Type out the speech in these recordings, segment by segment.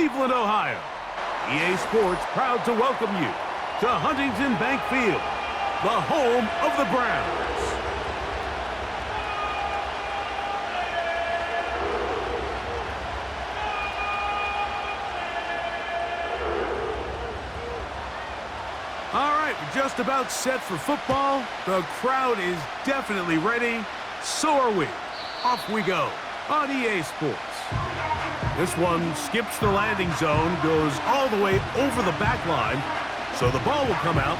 Cleveland, Ohio. EA Sports proud to welcome you to Huntington Bank Field, the home of the Browns. All right, we're just about set for football. The crowd is definitely ready. So are we. Off we go on EA Sports. This one skips the landing zone, goes all the way over the back line, so the ball will come out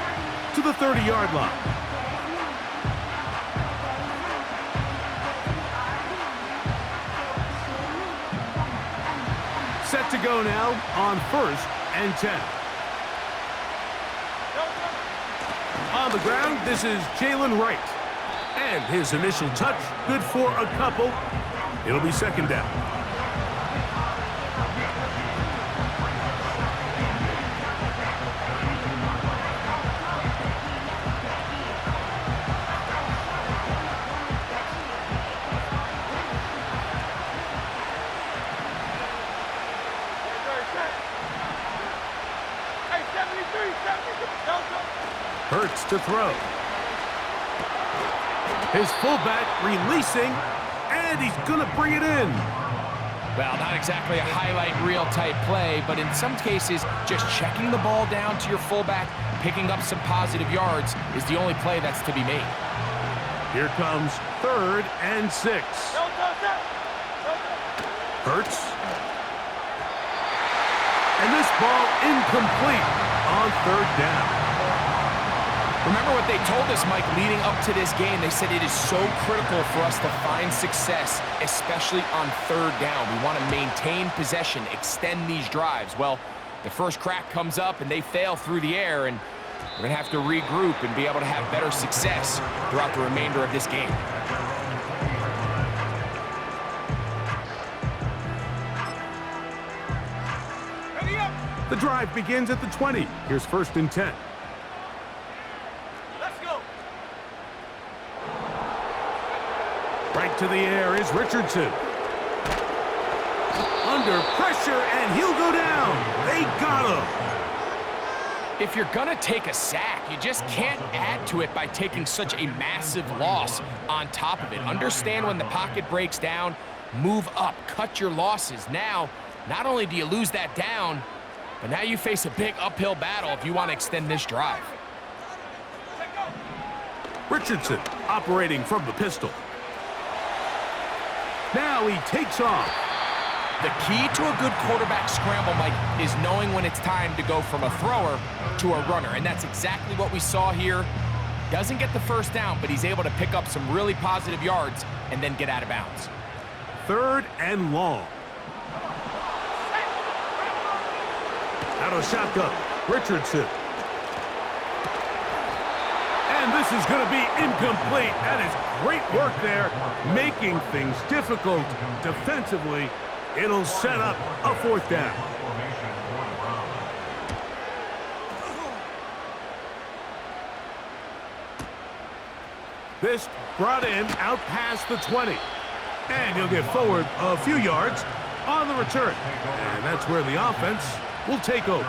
to the 30-yard line. Set to go now on 1st and 10. On the ground, this is Jalen Wright. And his initial touch, good for a couple. It'll be 2nd down. Hurts to throw. His fullback releasing, and he's going to bring it in. Well, not exactly a highlight reel type play, but in some cases, just checking the ball down to your fullback, picking up some positive yards is the only play that's to be made. Here comes 3rd and 6. Hurts. And this ball incomplete on 3rd down. Remember what they told us, Mike, leading up to this game. They said it is so critical for us to find success, especially on 3rd down. We want to maintain possession, extend these drives. Well, the first crack comes up, and they fail through the air, and we're going to have to regroup and be able to have better success throughout the remainder of this game. The drive begins at the 20. Here's 1st and 10. Right to the air is Richardson. Under pressure, and he'll go down. They got him. If you're going to take a sack, you just can't add to it by taking such a massive loss on top of it. Understand when the pocket breaks down, move up, cut your losses. Now, not only do you lose that down, but now you face a big uphill battle if you want to extend this drive. Richardson operating from the pistol. Now he takes off. The key to a good quarterback scramble, Mike, is knowing when it's time to go from a thrower to a runner. And that's exactly what we saw here. Doesn't get the 1st down, but he's able to pick up some really positive yards and then get out of bounds. 3rd and long. Out of shotgun, Richardson. And this is going to be incomplete. That is great work there, making things difficult defensively. It'll set up a 4th down. This brought in out past the 20. And he'll get forward a few yards on the return. And that's where the offense will take over.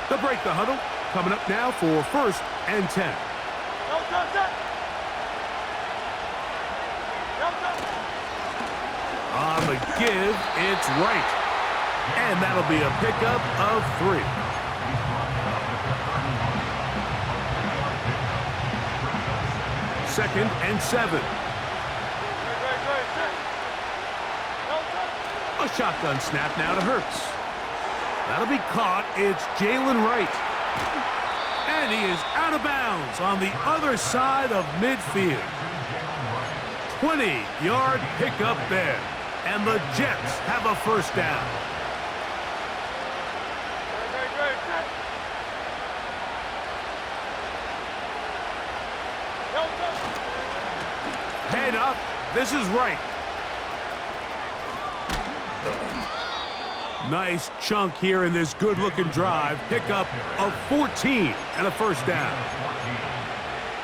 They'll break the huddle. Coming up now for 1st and 10. On the give, it's right. And that'll be a pickup of 3. Second and 7. A shotgun snap now to Hurts. That'll be caught. It's Jalen Wright. And he is out of bounds on the other side of midfield. 20-yard pickup there. And the Jets have a 1st down. Head up. This is Wright. Nice chunk here in this good-looking drive. Pickup of 14 and a 1st down.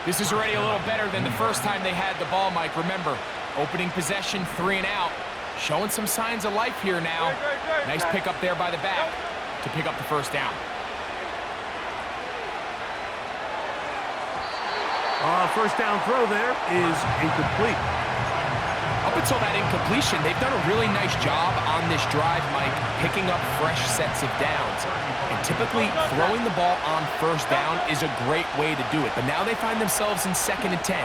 This is already a little better than the first time they had the ball, Mike. Remember, Opening possession, 3 and out. Showing some signs of life here now. Nice pickup there by the back to pick up the first down. First down throw there is incomplete. Up until that incompletion, they've done a really nice job on this drive, Mike, picking up fresh sets of downs. And typically, throwing the ball on first down is a great way to do it. But now they find themselves in 2nd and 10.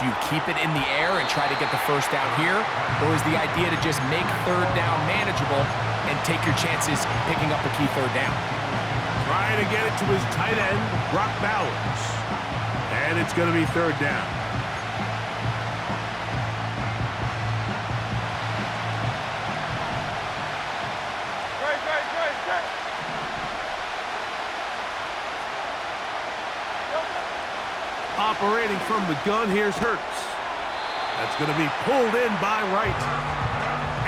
Do you keep it in the air and try to get the first down here? Or is the idea to just make 3rd down manageable and take your chances picking up a key 3rd down? Trying to get it to his tight end, Brock Bowers. And it's going to be 3rd down. Operating from the gun, here's Hurts. That's going to be pulled in by Wright.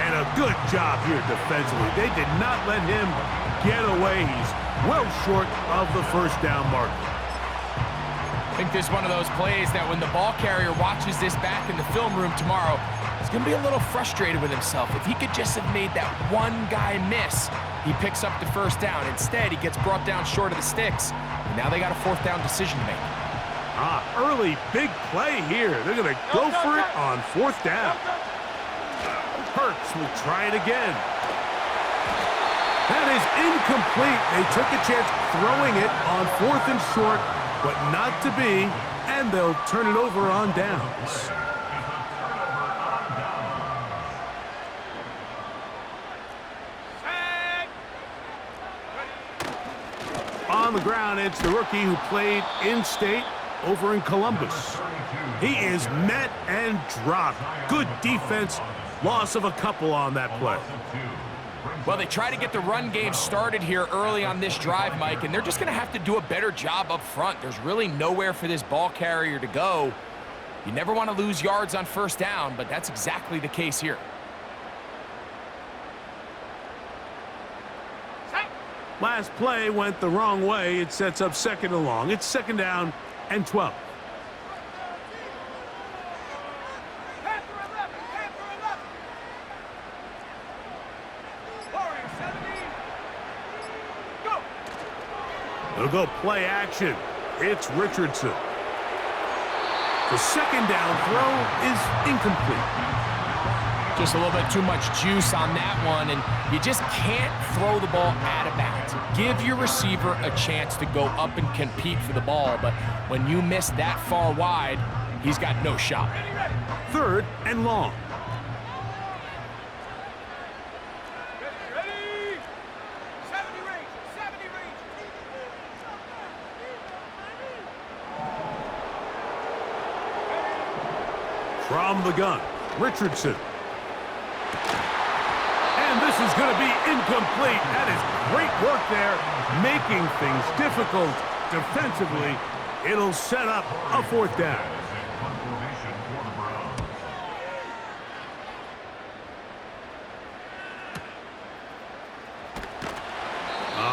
And a good job here defensively. They did not let him get away. He's well short of the first down marker. I think this is one of those plays that when the ball carrier watches this back in the film room tomorrow, he's going to be a little frustrated with himself. If he could just have made that one guy miss, he picks up the first down. Instead, he gets brought down short of the sticks. And now they got a 4th down decision to make. Early big play here. They're going to go for it on 4th down. Hurts will try it again. That is incomplete. They took a chance throwing it on 4th and short, but not to be, and they'll turn it over on downs. On the ground, it's the rookie who played in-state over in Columbus. He is met and dropped. Good defense. Loss of a couple on that play. Well, they try to get the run game started here early on this drive, Mike, and they're just going to have to do a better job up front. There's really nowhere for this ball carrier to go. You never want to lose yards on first down, but that's exactly the case here. Last play went the wrong way. It sets up 2nd and long. It's 2nd down and 12. They'll go play action. It's Richardson. The 2nd down throw is incomplete. Just a little bit too much juice on that one, and you just can't throw the ball out of bounds. Give your receiver a chance to go up and compete for the ball, but when you miss that far wide, he's got no shot. 3rd and long. From the gun, Richardson. And this is going to be incomplete. That is great work there, making things difficult defensively. It'll set up a 4th down.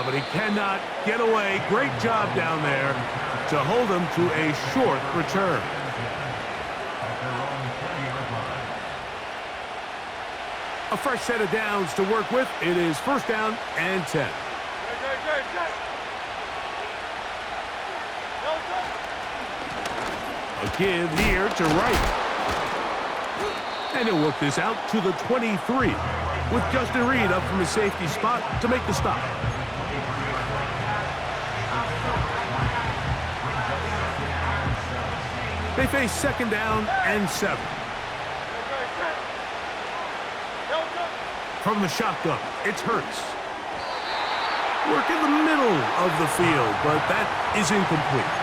But he cannot get away. Great job down there to hold him to a short return. A fresh set of downs to work with. It is 1st down and 10. A give here to Wright. And he'll work this out to the 23 with Justin Reed up from his safety spot to make the stop. They face 2nd down and 7. From the shotgun, it's Hurts. Work in the middle of the field, but that is incomplete.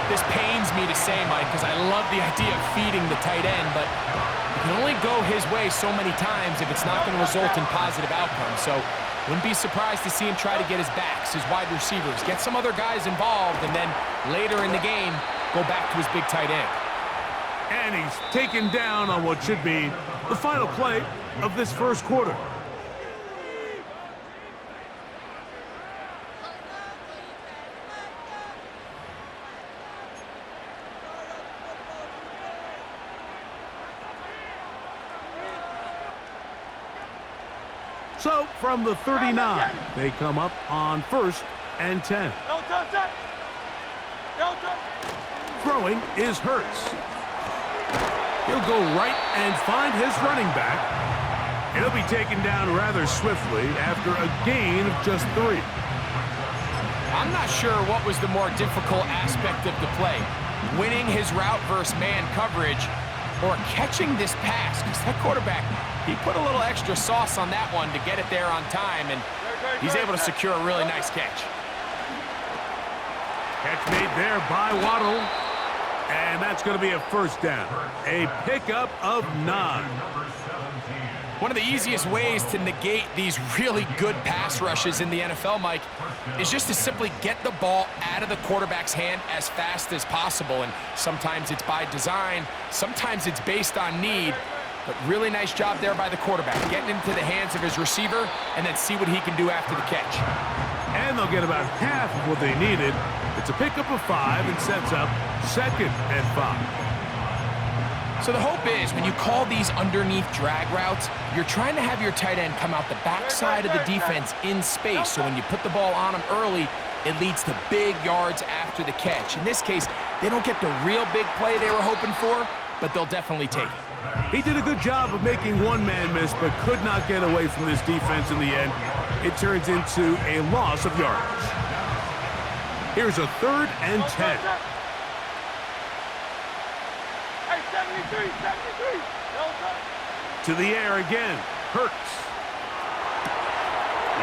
This pains me to say, Mike, because I love the idea of feeding the tight end, but it can only go his way so many times if it's not going to result in positive outcomes. So wouldn't be surprised to see him try to get his backs, his wide receivers, get some other guys involved, and then later in the game, go back to his big tight end. And he's taken down on what should be the final play of this first quarter. So from the 39, they come up on 1st and 10. Throwing is Hurts. He'll go right and find his running back. He'll be taken down rather swiftly after a gain of just 3. I'm not sure what was the more difficult aspect of the play, winning his route versus man coverage or catching this pass, because that quarterback, he put a little extra sauce on that one to get it there on time, and he's able to secure a really nice catch. Catch made there by Waddle, and that's going to be a first down. A pickup of 9. One of the easiest ways to negate these really good pass rushes in the NFL, Mike, is just to simply get the ball out of the quarterback's hand as fast as possible. And sometimes it's by design, sometimes it's based on need. But really nice job there by the quarterback, getting into the hands of his receiver and then see what he can do after the catch. And they'll get about half of what they needed. It's a pickup of 5 and sets up 2nd and 5. So the hope is when you call these underneath drag routes, you're trying to have your tight end come out the backside of the defense in space. So when you put the ball on him early, it leads to big yards after the catch. In this case, they don't get the real big play they were hoping for, but they'll definitely take it. He did a good job of making one man miss, but could not get away from this defense in the end. It turns into a loss of yardage. Here's a 3rd and 10. To the air again. Hurts.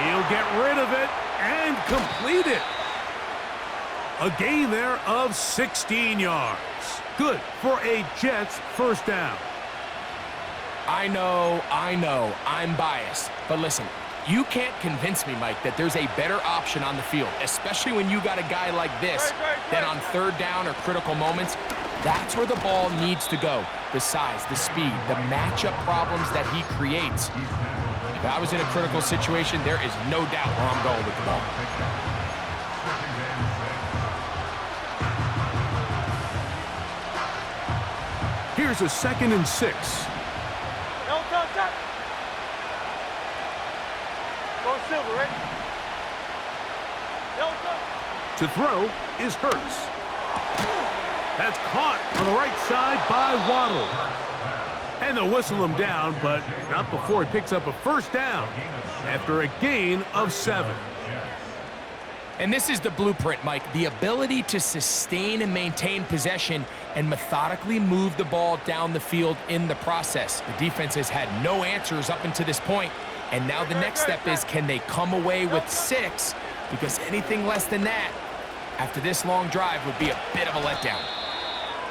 He'll get rid of it and complete it. A gain there of 16 yards. Good for a Jets first down. I know, I'm biased. But listen, you can't convince me, Mike, that there's a better option on the field, especially when you got a guy like this, that on 3rd down or critical moments, that's where the ball needs to go. The size, the speed, the matchup problems that he creates. If I was in a critical situation, there is no doubt where I'm going with the ball. Here's a 2nd and 6. To throw is Hurts. That's caught on the right side by Waddle. And they'll whistle him down, but not before he picks up a first down after a gain of 7. And this is the blueprint, Mike. The ability to sustain and maintain possession and methodically move the ball down the field in the process. The defense has had no answers up until this point, and now the next step is, can they come away with 6? Because anything less than that, after this long drive, would be a bit of a letdown.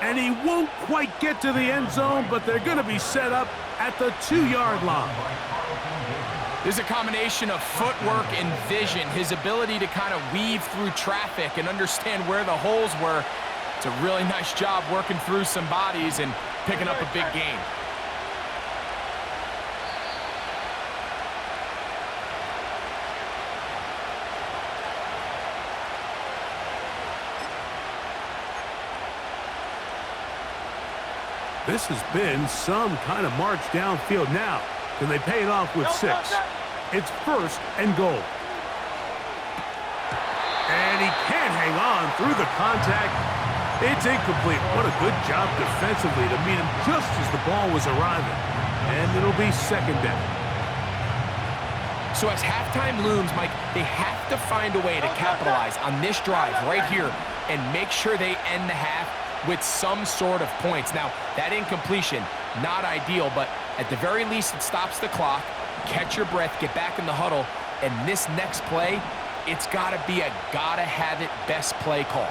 And he won't quite get to the end zone, but they're going to be set up at the 2-yard line. There's a combination of footwork and vision, his ability to kind of weave through traffic and understand where the holes were. It's a really nice job working through some bodies and picking up a big gain. This has been some kind of march downfield now. Can they pay it off with 6? It's 1st and goal. And he can't hang on through the contact. It's incomplete. What a good job defensively to meet him just as the ball was arriving. And it'll be 2nd down. So as halftime looms, Mike, they have to find a way to capitalize on this drive right here and make sure they end the half with some sort of points. Now, that incompletion, not ideal, but at the very least, it stops the clock. Catch your breath, get back in the huddle, and this next play, it's got to be a gotta-have-it best play call.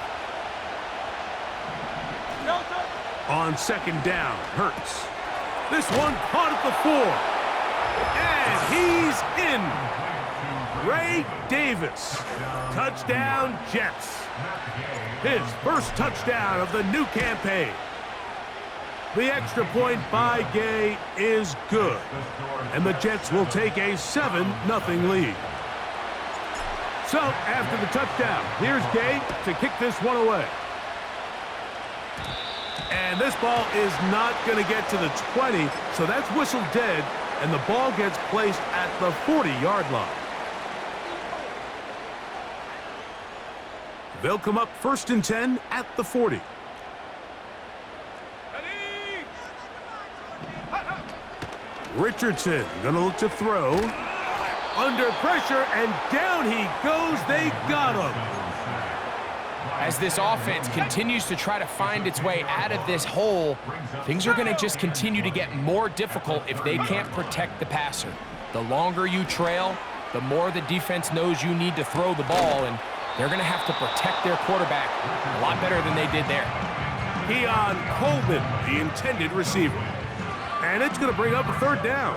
On 2nd down, Hurts. This one caught at the 4. And he's in. Ray Davis. Touchdown, Jets. His first touchdown of the new campaign. The extra point by Gay is good. And the Jets will take a 7-0 lead. So, after the touchdown, here's Gay to kick this one away. And this ball is not going to get to the 20, so that's whistled dead and the ball gets placed at the 40-yard line. They'll come up 1st and 10 at the 40. Richardson gonna look to throw. Under pressure, and down he goes. They got him. As this offense continues to try to find its way out of this hole, things are going to just continue to get more difficult if they can't protect the passer. The longer you trail, the more the defense knows you need to throw the ball, and they're going to have to protect their quarterback a lot better than they did there. Keon Coleman, the intended receiver. And it's going to bring up a 3rd down.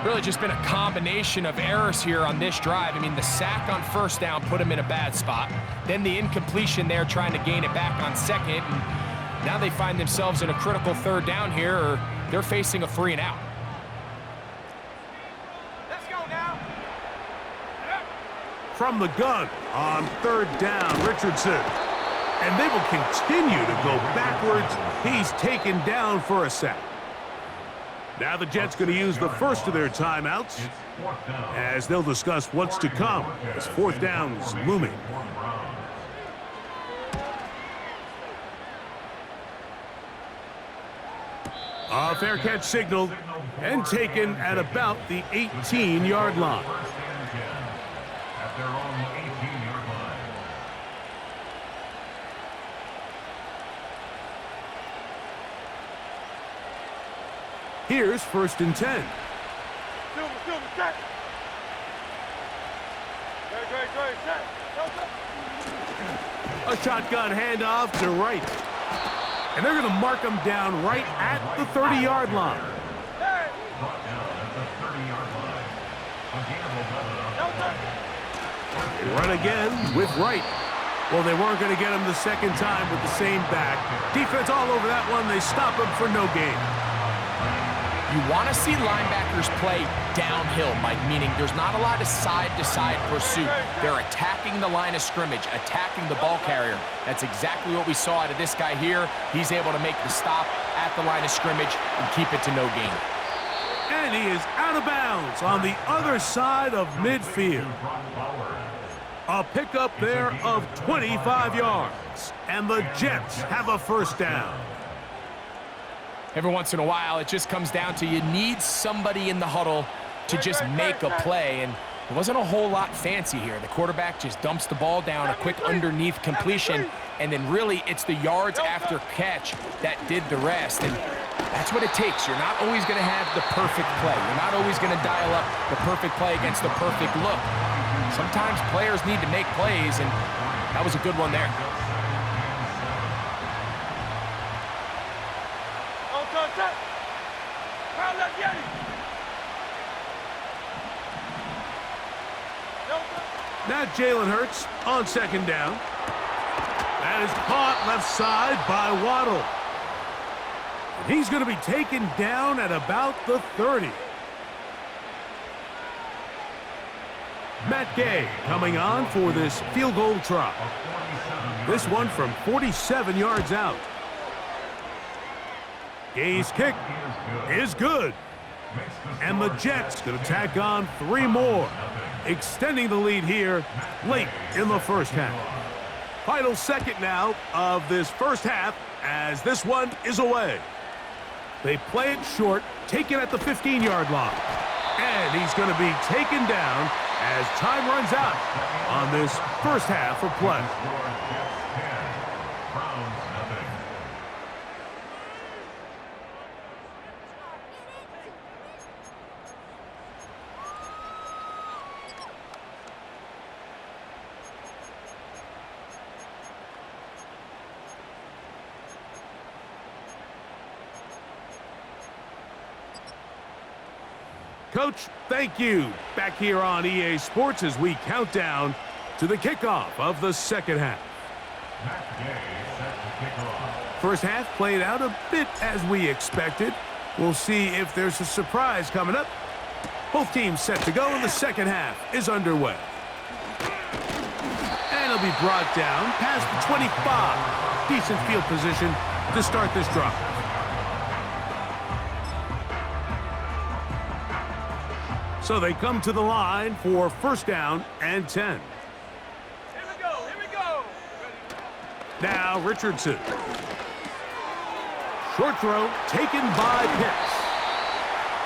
Really just been a combination of errors here on this drive. I mean, the sack on 1st down put him in a bad spot. Then the incompletion there trying to gain it back on 2nd. And now they find themselves in a critical 3rd down here, or they're facing a 3 and out. Let's go now. From the gun on 3rd down, Richardson. And they will continue to go backwards. He's taken down for a sack. Now the Jets going to use the first of their timeouts as they'll discuss what's to come as 4th down is looming. A fair catch signaled and taken at about the 18-yard line. Here's 1st and 10. A shotgun handoff to right. And they're going to mark him down right at the 30-yard line. They run again with Wright. Well, they weren't going to get him the 2nd time with the same back. Defense all over that one. They stop him for no gain. You want to see linebackers play downhill, Mike, meaning there's not a lot of side-to-side pursuit. They're attacking the line of scrimmage, attacking the ball carrier. That's exactly what we saw out of this guy here. He's able to make the stop at the line of scrimmage and keep it to no gain. And he is out of bounds on the other side of midfield. A pickup there of 25 yards. And the Jets have a 1st down. Every once in a while, it just comes down to you need somebody in the huddle to just make a play, and it wasn't a whole lot fancy here. The quarterback just dumps the ball down, a quick underneath completion, and then really it's the yards after catch that did the rest, and that's what it takes. You're not always going to have the perfect play. You're not always going to dial up the perfect play against the perfect look. Sometimes players need to make plays, and that was a good one there. Now Jalen Hurts on 2nd down. That is caught left side by Waddle. And he's going to be taken down at about the 30. Matt Gay coming on for this field goal try. This one from 47 yards out. Gay's kick is good. And the Jets going to tack on 3 more, extending the lead here late in the 1st half. Final 2nd now of this 1st half as this one is away. They play it short, taken at the 15-yard line. And he's going to be taken down as time runs out on this 1st half of play. Coach, thank you. Back here on EA Sports as we count down to the kickoff of the 2nd half. 1st half played out a bit as we expected. We'll see if there's a surprise coming up. Both teams set to go, and the 2nd half is underway. And it'll be brought down past the 25. Decent field position to start this drive. So they come to the line for first down and 10. Here we go, here we go. Now Richardson. Short throw taken by Pitts.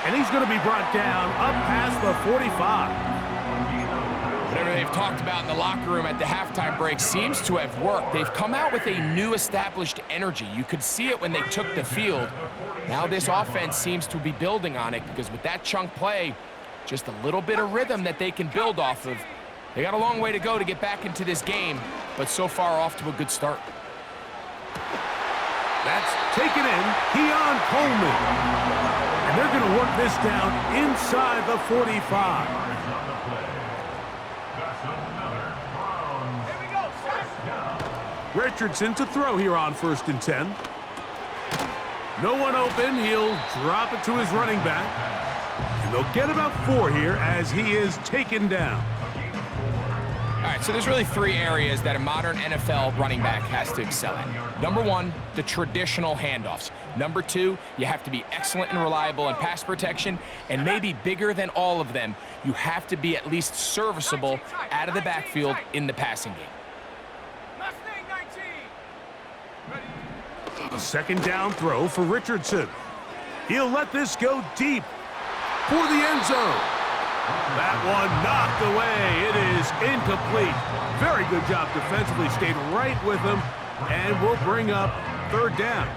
And he's going to be brought down up past the 45. Whatever they've talked about in the locker room at the halftime break seems to have worked. They've come out with a new established energy. You could see it when they took the field. Now this offense seems to be building on it because with that chunk play, just a little bit of rhythm that they can build off of. They got a long way to go to get back into this game, but so far off to a good start. That's taken in. Keon Coleman. And they're going to work this down inside the 45. Richardson to throw here on first and 10. No one open. He'll drop it to his running back. And they'll get about 4 here as he is taken down. All right, so there's really 3 areas that a modern NFL running back has to excel at. Number 1, the traditional handoffs. Number 2, you have to be excellent and reliable in pass protection. And maybe bigger than all of them, you have to be at least serviceable out of the backfield in the passing game. A second down throw for Richardson. He'll let this go deep for the end zone. That one knocked away. It is incomplete. Very good job defensively. Stayed right with him, and we'll bring up third down.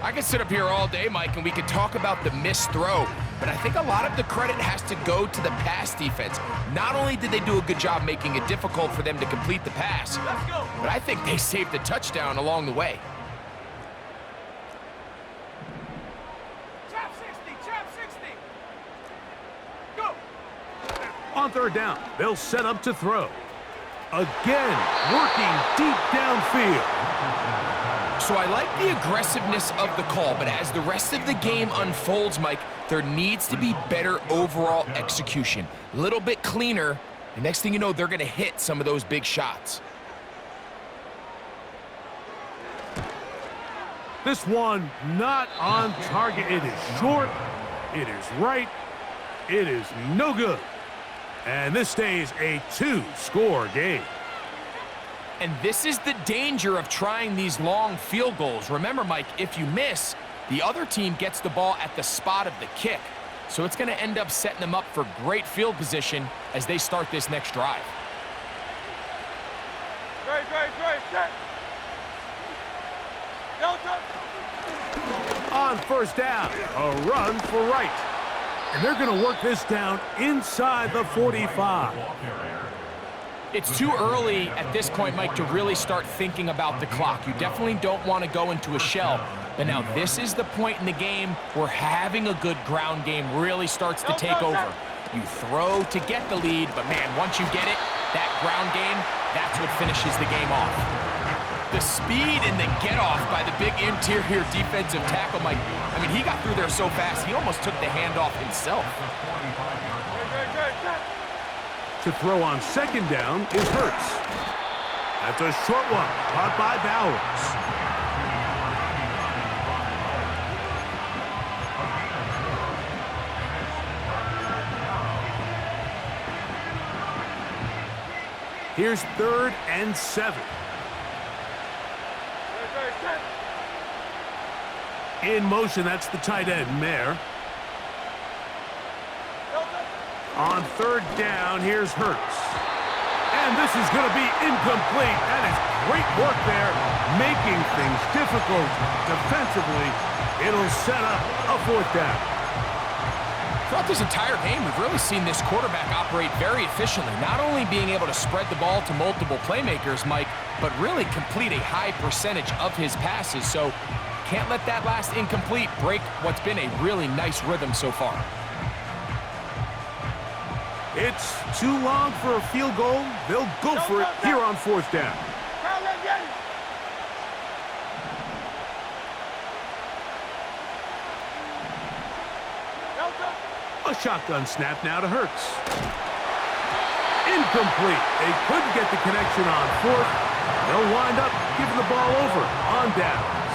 I could sit up here all day, Mike, and we could talk about the missed throw, but I think a lot of the credit has to go to the pass defense. Not only did they do a good job making it difficult for them to complete the pass, but I think they saved a touchdown along the way. On third down, they'll set up to throw. Again, working deep downfield. So I like the aggressiveness of the call, but as the rest of the game unfolds, Mike, there needs to be better overall execution. A little bit cleaner, and next thing you know, they're going to hit some of those big shots. This one not on target. It is short. It is right. It is no good. And this stays a 2-score game. And this is the danger of trying these long field goals. Remember, Mike, if you miss, the other team gets the ball at the spot of the kick. So it's going to end up setting them up for great field position as they start this next drive. Great, set. On first down, a run for right. And they're going to work this down inside the 45. It's too early at this point, Mike, to really start thinking about the clock. You definitely don't want to go into a shell. But now this is the point in the game where having a good ground game really starts to take over. You throw to get the lead, but man, once you get it, that ground game, that's what finishes the game off. The speed and the get-off by the big interior defensive tackle, Mike. I mean, he got through there so fast, he almost took the handoff himself. To throw on second down is Hurts. That's a short one, caught by Bowers. Here's 3rd and 7. In motion, that's the tight end, Mayer. On third down, here's Hurts. And this is going to be incomplete. That is great work there, making things difficult defensively. It'll set up a 4th down. Throughout this entire game, we've really seen this quarterback operate very efficiently, not only being able to spread the ball to multiple playmakers, Mike, but really complete a high percentage of his passes. So can't let that last incomplete break what's been a really nice rhythm so far. It's too long for a field goal. They'll go for it here on 4th down. A shotgun snap now to Hurts. Incomplete. They couldn't get the connection on 4th. They'll wind up giving the ball over on downs.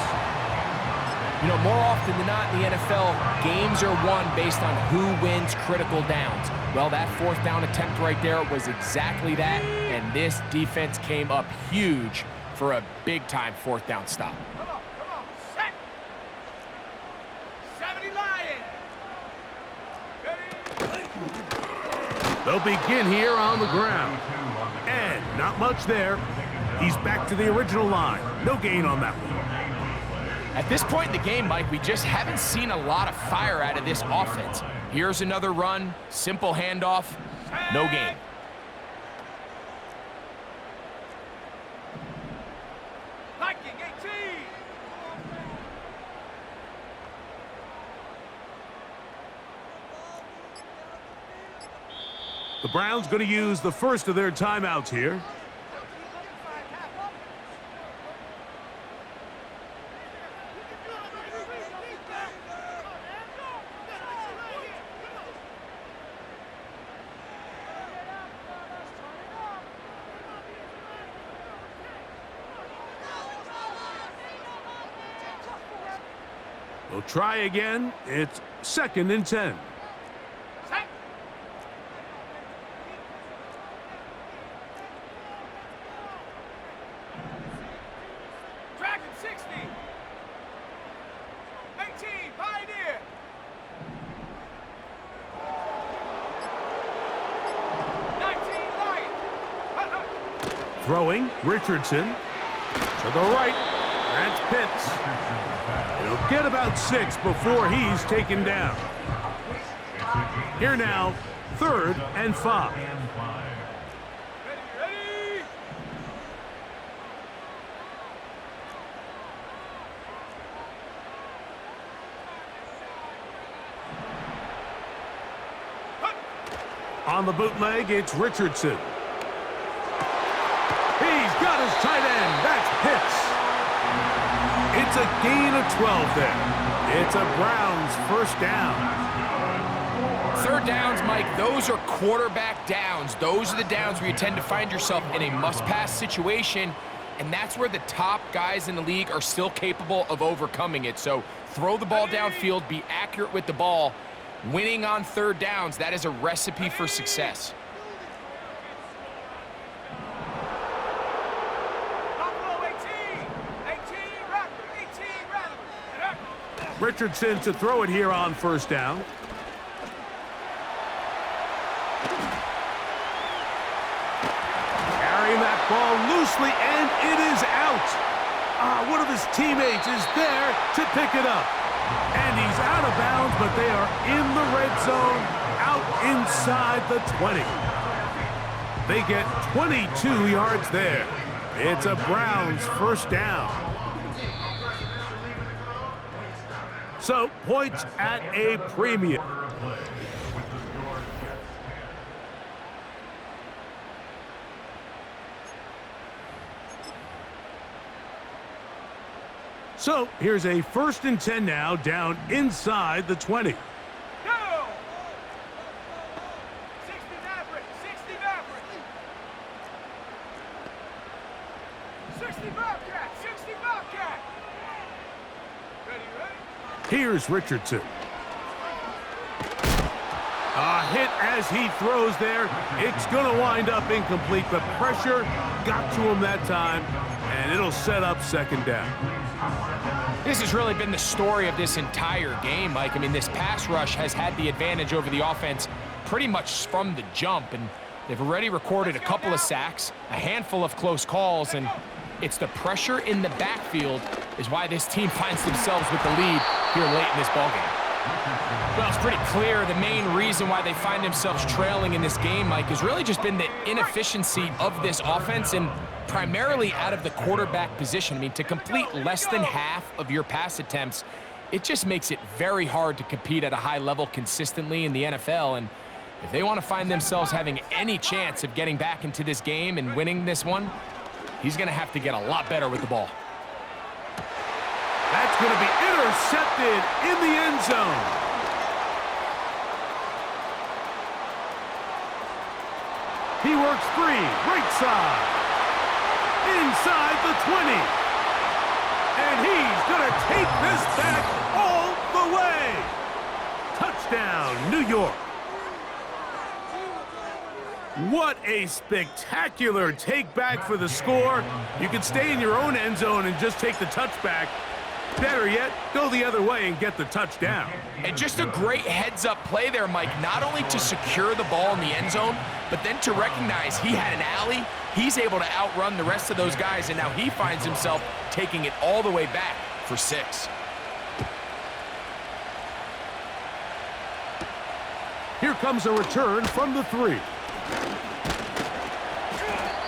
You know, more often than not in the NFL, games are won based on who wins critical downs. Well, that fourth down attempt right there was exactly that, and this defense came up huge for a big-time fourth down stop. Come on, set. 70 Lions. They'll begin here on the ground. And not much there. He's back to the original line. No gain on that one. At this point in the game, Mike, we just haven't seen a lot of fire out of this offense. Here's another run, simple handoff, no gain. Viking 18. The Browns going to use the first of their timeouts here. We'll try again. It's 2nd and 10. Set. Dragon 60. 18, Pioneer. 19, Lion. Throwing, Richardson. To the right. That's Pitts. He'll get about 6 before he's taken down. Here now, 3rd and 5. Ready. On the bootleg, it's Richardson. He's got his tight end. That's Pitts. It's a gain of 12 there. It's a Browns first down. Third downs, Mike, those are quarterback downs. Those are the downs where you tend to find yourself in a must-pass situation, and that's where the top guys in the league are still capable of overcoming it. So throw the ball downfield, be accurate with the ball. Winning on third downs, that is a recipe for success. Buffalo 18. 18, Raptor. 18, Raptor. Richardson to throw it here on first down. Carrying that ball loosely, and it is out. One of his teammates is there to pick it up. And he's out of bounds, but they are in the red zone, out inside the 20. They get 22 yards there. It's a Browns first down. So, points at a premium. So, here's a 1st and 10 now, down inside the 20. Go! 60 Maverick. 60 Maverick. 60 Bobcat. 60 Bobcat. Ready. Here's Richardson. A hit as he throws there. It's going to wind up incomplete. The pressure got to him that time, and it'll set up 2nd down. This has really been the story of this entire game, Mike. I mean, this pass rush has had the advantage over the offense pretty much from the jump, and they've already recorded a couple of sacks, a handful of close calls, and it's the pressure in the backfield is why this team finds themselves with the lead here late in this ballgame. Well, it's pretty clear the main reason why they find themselves trailing in this game, Mike, has really just been the inefficiency of this offense and primarily out of the quarterback position. I mean, to complete less than half of your pass attempts, it just makes it very hard to compete at a high level consistently in the NFL. And if they want to find themselves having any chance of getting back into this game and winning this one, he's going to have to get a lot better with the ball. That's going to be intercepted in the end zone. He works free, right side. Inside the 20. And he's going to take this back all the way. Touchdown, New York. What a spectacular take back for the score. You can stay in your own end zone and just take the touchback. Better yet, go the other way and get the touchdown. And just a great heads-up play there, Mike, not only to secure the ball in the end zone, but then to recognize he had an alley. He's able to outrun the rest of those guys, and now he finds himself taking it all the way back for 6. Here comes a return from the 3.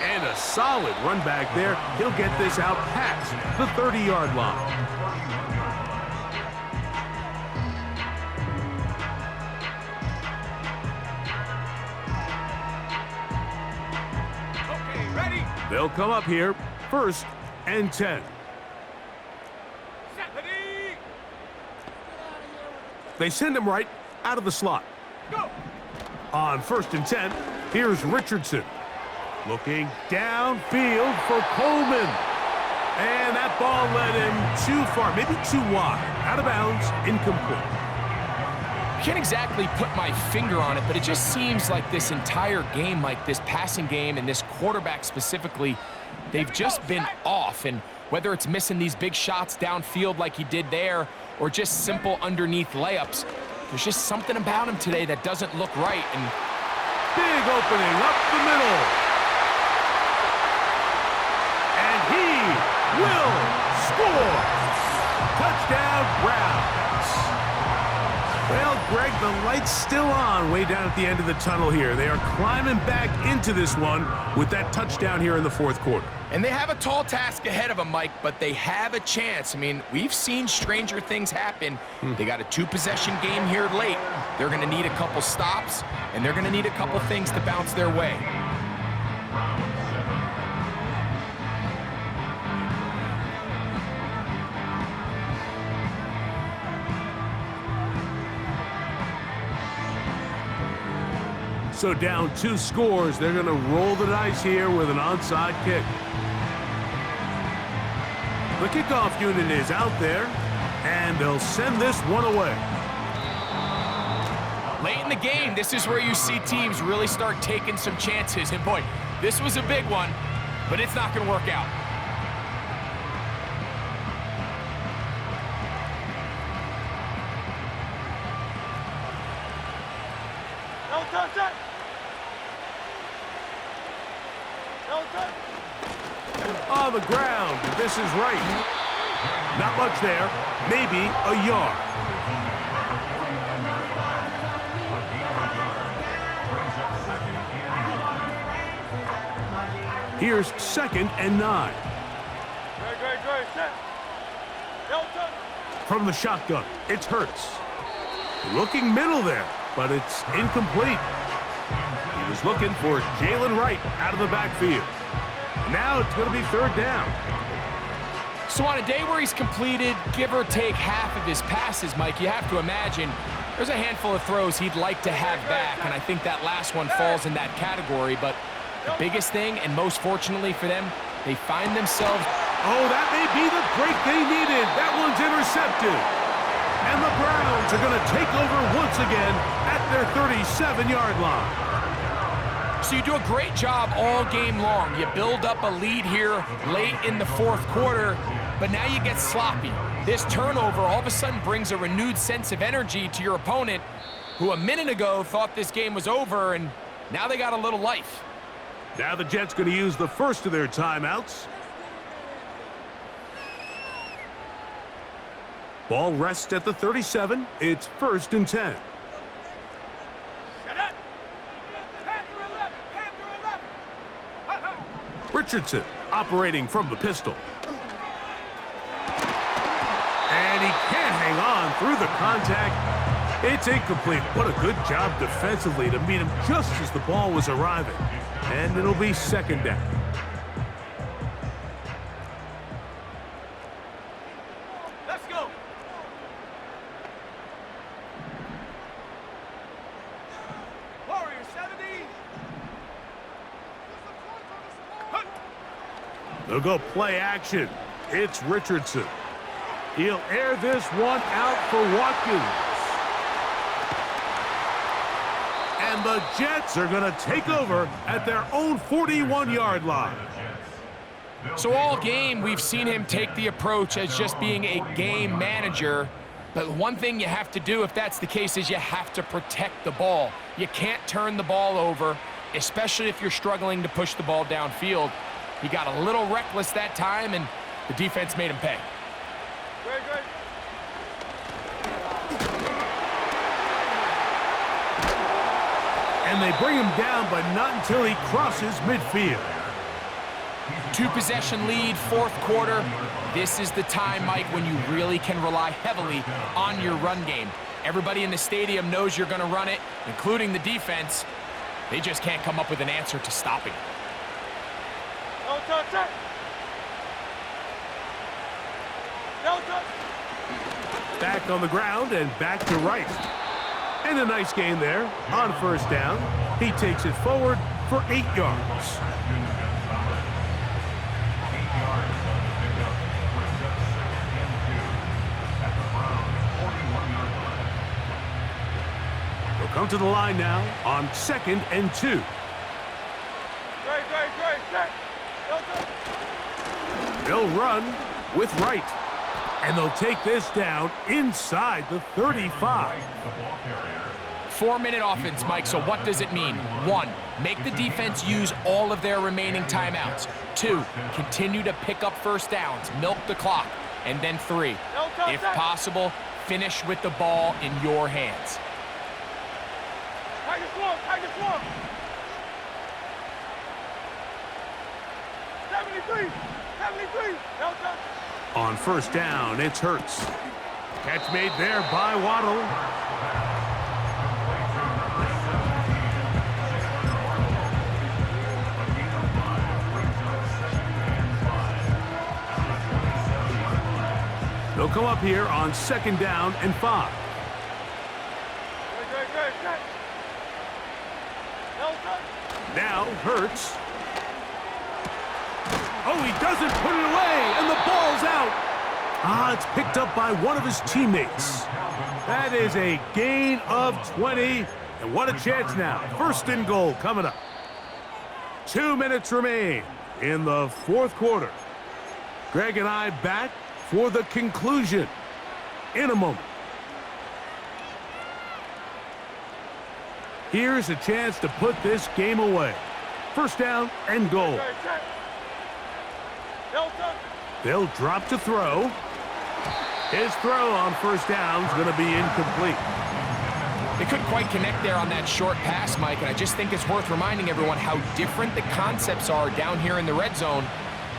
And a solid run back there. He'll get this out past the 30-yard line. Okay, ready? They'll come up here, 1st and 10. Set, ready? They send him right out of the slot. Go! On 1st and 10, here's Richardson. Looking downfield for Coleman. And that ball led him too far, maybe too wide. Out of bounds, incomplete. Can't exactly put my finger on it, but it just seems like this entire game, like this passing game and this quarterback specifically, they've just been off. And whether it's missing these big shots downfield like he did there or just simple underneath layups, there's just something about him today that doesn't look right. And big opening up the middle. And he will score. Touchdown, Browns. Well, Greg, the light's still on way down at the end of the tunnel here. They are climbing back into this one with that touchdown here in the 4th quarter. And they have a tall task ahead of them, Mike, but they have a chance. I mean, we've seen stranger things happen. They got a 2-possession game here late. They're going to need a couple stops, and they're going to need a couple things to bounce their way. So down 2 scores, they're going to roll the dice here with an onside kick. The kickoff unit is out there, and they'll send this one away. Late in the game, this is where you see teams really start taking some chances. And boy, this was a big one, but it's not going to work out. No touch it! No touch! On the ground, this is right. Not much there, maybe a yard. Here's 2nd and 9. Great, set. No touch. From the shotgun, it's Hurts. Looking middle there, but it's incomplete. He was looking for Jalen Wright out of the backfield. Now it's going to be 3rd down. So on a day where he's completed, give or take half of his passes, Mike, you have to imagine there's a handful of throws he'd like to have back, and I think that last one falls in that category. But the biggest thing, and most fortunately for them, they find themselves... Oh, that may be the break they needed. That one's intercepted. And the Browns are going to take over once again at their 37-yard line. So you do a great job all game long. You build up a lead here late in the 4th quarter, but now you get sloppy. This turnover all of a sudden brings a renewed sense of energy to your opponent, who a minute ago thought this game was over, and now they got a little life. Now the Jets going to use the first of their timeouts. Ball rests at the 37. It's 1st and 10. Richardson operating from the pistol. And he can't hang on through the contact. It's incomplete. What a good job defensively to meet him just as the ball was arriving. And it'll be 2nd down. Let's go. Warrior 70. They'll go play action. It's Richardson. He'll air this one out for Watkins. And the Jets are going to take over at their own 41-yard line. So all game, we've seen him take the approach as just being a game manager. But one thing you have to do if that's the case is you have to protect the ball. You can't turn the ball over, especially if you're struggling to push the ball downfield. He got a little reckless that time, and the defense made him pay. Great, great. And they bring him down, but not until he crosses midfield. 2-possession lead, fourth quarter. This is the time, Mike, when you really can rely heavily on your run game. Everybody in the stadium knows you're going to run it, including the defense. They just can't come up with an answer to stopping it. No touch it. No touch. Back on the ground and back to right. And a nice gain there on first down. He takes it forward for 8 yards. They'll come to the line now on 2nd and 2. Great, set. No touch. They'll run with right. And they'll take this down inside the 35. 4-minute offense, Mike, so what does it mean? 1, make the defense use all of their remaining timeouts. 2, continue to pick up first downs, milk the clock. And then 3, if possible, finish with the ball in your hands. Tiger swarm, Tiger swarm. 73, 73. No touch. On first down, it's Hurts. Catch made there by Waddle. They'll come up here on 2nd down and 5. Great, set. No touch. Now Hurts. Oh, he doesn't put it away, and the ball's out. It's picked up by one of his teammates. That is a gain of 20, and what a chance now. 1st and goal coming up. 2 minutes remain in the 4th quarter. Greg and I back for the conclusion in a moment. Here's a chance to put this game away. 1st down and goal. Great, set. No touch. They'll drop to throw. His throw on first down is going to be incomplete. They couldn't quite connect there on that short pass, Mike, and I just think it's worth reminding everyone how different the concepts are down here in the red zone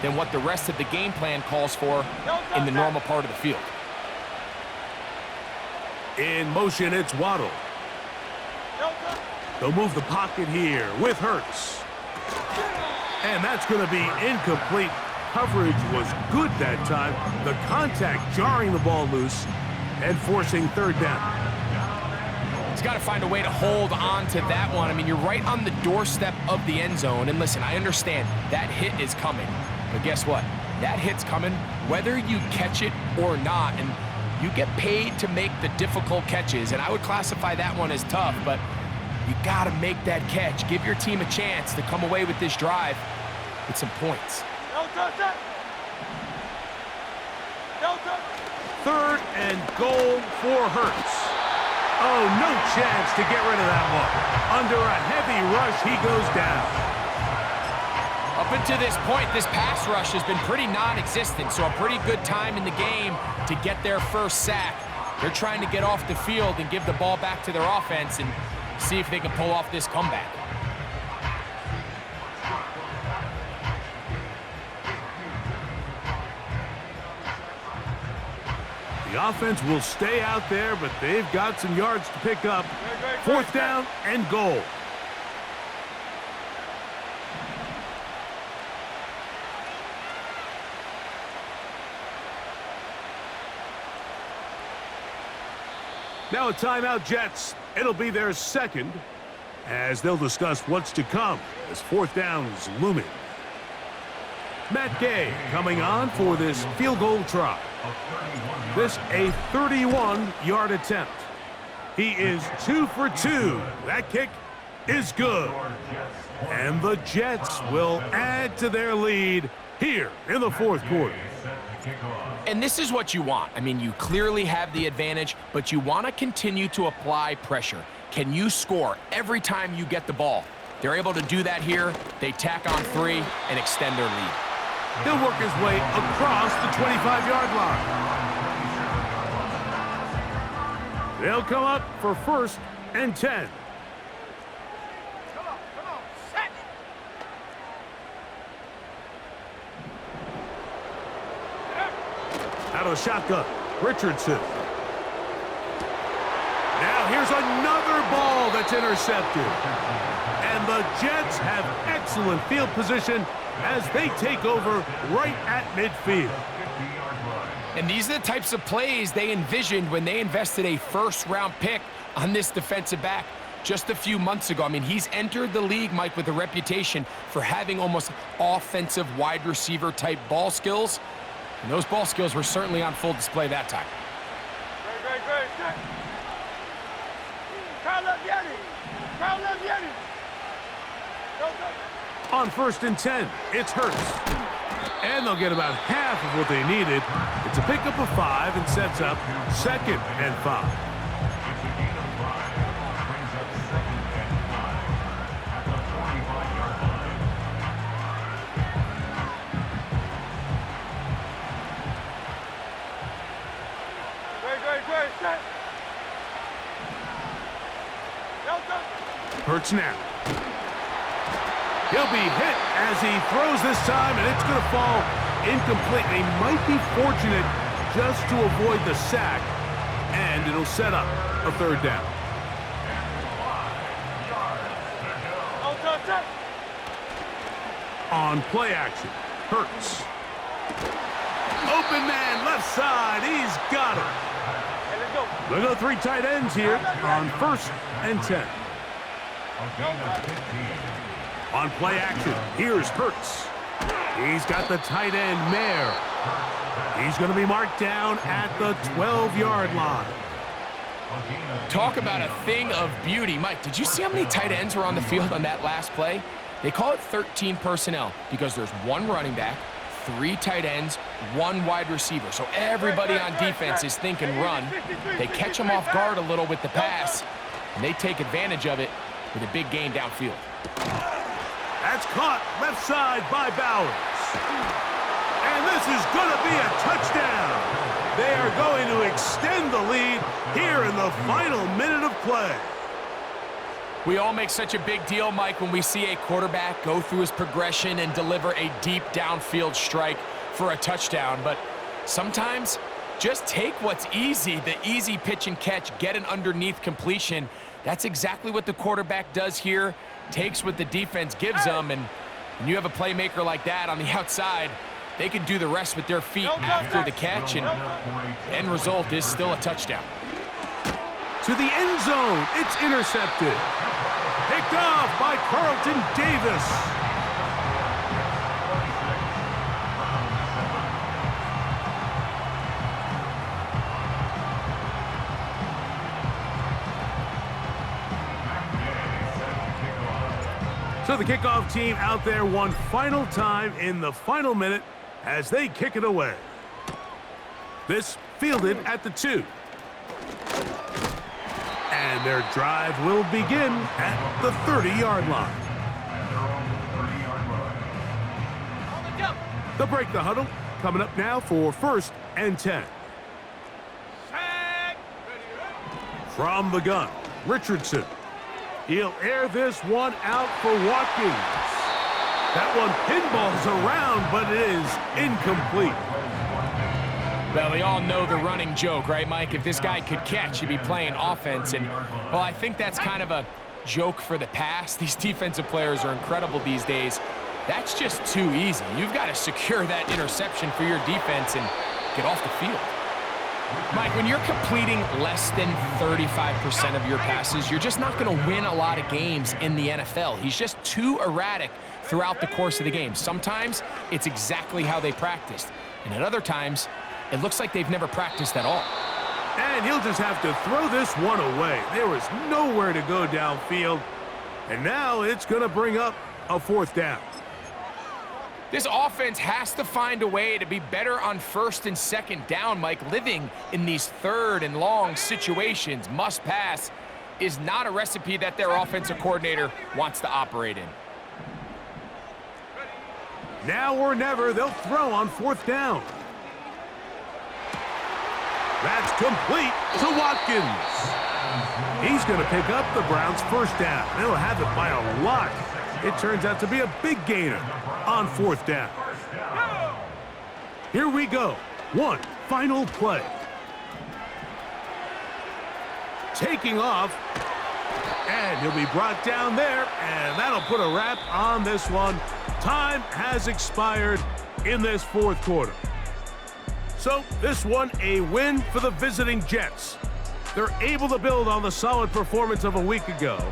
than what the rest of the game plan calls for in the normal part of the field. In motion, it's Waddle. No touch. They'll move the pocket here with Hurts. And that's going to be incomplete. Coverage was good that time. The contact jarring the ball loose and forcing 3rd down. He's got to find a way to hold on to that one. I mean, you're right on the doorstep of the end zone. And listen, I understand that hit is coming. But guess what? That hit's coming whether you catch it or not. And you get paid to make the difficult catches. And I would classify that one as tough, but you got to make that catch. Give your team a chance to come away with this drive with some points. No touch. No touch. 3rd and goal for Hurts. Oh, no chance to get rid of that one. Under a heavy rush, he goes down. Up until this point, this pass rush has been pretty non-existent, so a pretty good time in the game to get their first sack. They're trying to get off the field and give the ball back to their offense and see if they can pull off this comeback. The offense will stay out there, but they've got some yards to pick up. 4th down and goal. Now a timeout, Jets. It'll be their 2nd as they'll discuss what's to come as 4th down is looming. Matt Gay coming on for this field goal try. This a 31-yard attempt. He is 2 for 2. That kick is good. And the Jets will add to their lead here in the fourth quarter. And this is what you want. I mean, you clearly have the advantage, but you want to continue to apply pressure. Can you score every time you get the ball? They're able to do that here. They tack on 3 and extend their lead. He'll work his way across the 25-yard line. They'll come up for 1st and 10. Come on, set. Out of the shotgun, Richardson. Now here's another ball that's intercepted. And the Jets have excellent field position as they take over right at midfield. And these are the types of plays they envisioned when they invested a first-round pick on this defensive back just a few months ago. I mean, he's entered the league, Mike, with a reputation for having almost offensive wide receiver type ball skills. And those ball skills were certainly on full display that time. Great. Crowd love Yeti. Crowd love Yeti. On 1st and 10, it's Hurts. And they'll get about half of what they needed. It's a pickup of 5 and sets up 2nd and 5. Great, set. Delta. Hurts now. He'll be hit as he throws this time, and it's going to fall incomplete. They might be fortunate just to avoid the sack, and it'll set up a 3rd down. Delta, set. On play action, Hurts. Open man, left side, he's got it. Hey, let's go. We'll go 3 tight ends here on 1st and 10. On play action, here's Hurts. He's got the tight end, Mayer. He's going to be marked down at the 12-yard line. Talk about a thing of beauty. Mike, did you see how many tight ends were on the field on that last play? They call it 13 personnel because there's 1 running back, 3 tight ends, 1 wide receiver. So everybody on defense is thinking run. They catch them off guard a little with the pass, and they take advantage of it with a big gain downfield. That's caught left side by Bowers. And this is going to be a touchdown. They are going to extend the lead here in the final minute of play. We all make such a big deal, Mike, when we see a quarterback go through his progression and deliver a deep downfield strike for a touchdown. But sometimes just take what's easy, the easy pitch and catch, get an underneath completion. That's exactly what the quarterback does here. Takes what the defense gives them, and when you have a playmaker like that on the outside, they can do the rest with their feet after the catch, and end result is still a touchdown. To the end zone, it's intercepted. Picked off by Carlton Davis. So the kickoff team out there one final time in the final minute as they kick it away. This fielded at the 2. And their drive will begin at the 30-yard line. They'll break the huddle. Coming up now for 1st and 10. From the gun, Richardson. He'll air this one out for Watkins. That one pinballs around, but it is incomplete. Well, we all know the running joke, right, Mike? If this guy could catch, he'd be playing offense. And, well, I think that's kind of a joke for the past. These defensive players are incredible these days. That's just too easy. You've got to secure that interception for your defense and get off the field. Mike, when you're completing less than 35% of your passes, you're just not going to win a lot of games in the NFL. He's just too erratic throughout the course of the game. Sometimes it's exactly how they practiced, and at other times, it looks like they've never practiced at all. And he'll just have to throw this one away. There was nowhere to go downfield, and now it's going to bring up a 4th down. This offense has to find a way to be better on 1st and 2nd down, Mike. Living in these 3rd and long situations, must pass, is not a recipe that their offensive coordinator wants to operate in. Now or never, they'll throw on 4th down. That's complete to Watkins. He's going to pick up the Browns' 1st down. They'll have it by a lot. It turns out to be a big gainer on 4th down. Here we go. One final play. Taking off. And he'll be brought down there. And that'll put a wrap on this one. Time has expired in this 4th quarter. So this one a win for the visiting Jets. They're able to build on the solid performance of a week ago.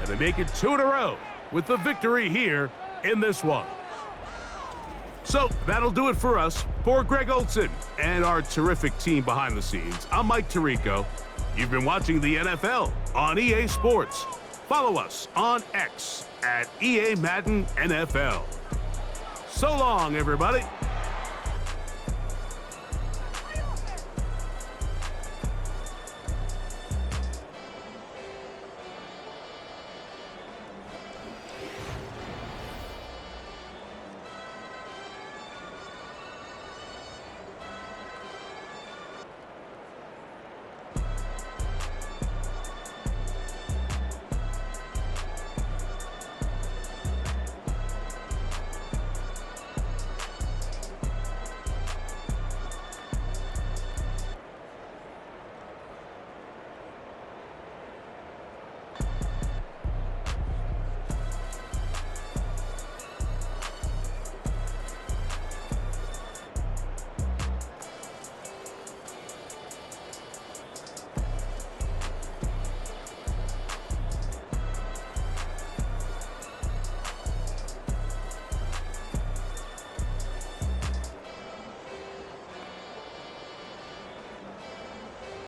And they make it 2 in a row with the victory here in this one. So that'll do it for us. For Greg Olson and our terrific team behind the scenes, I'm Mike Tirico. You've been watching the NFL on EA Sports. Follow us on X at EA Madden NFL. So long, everybody.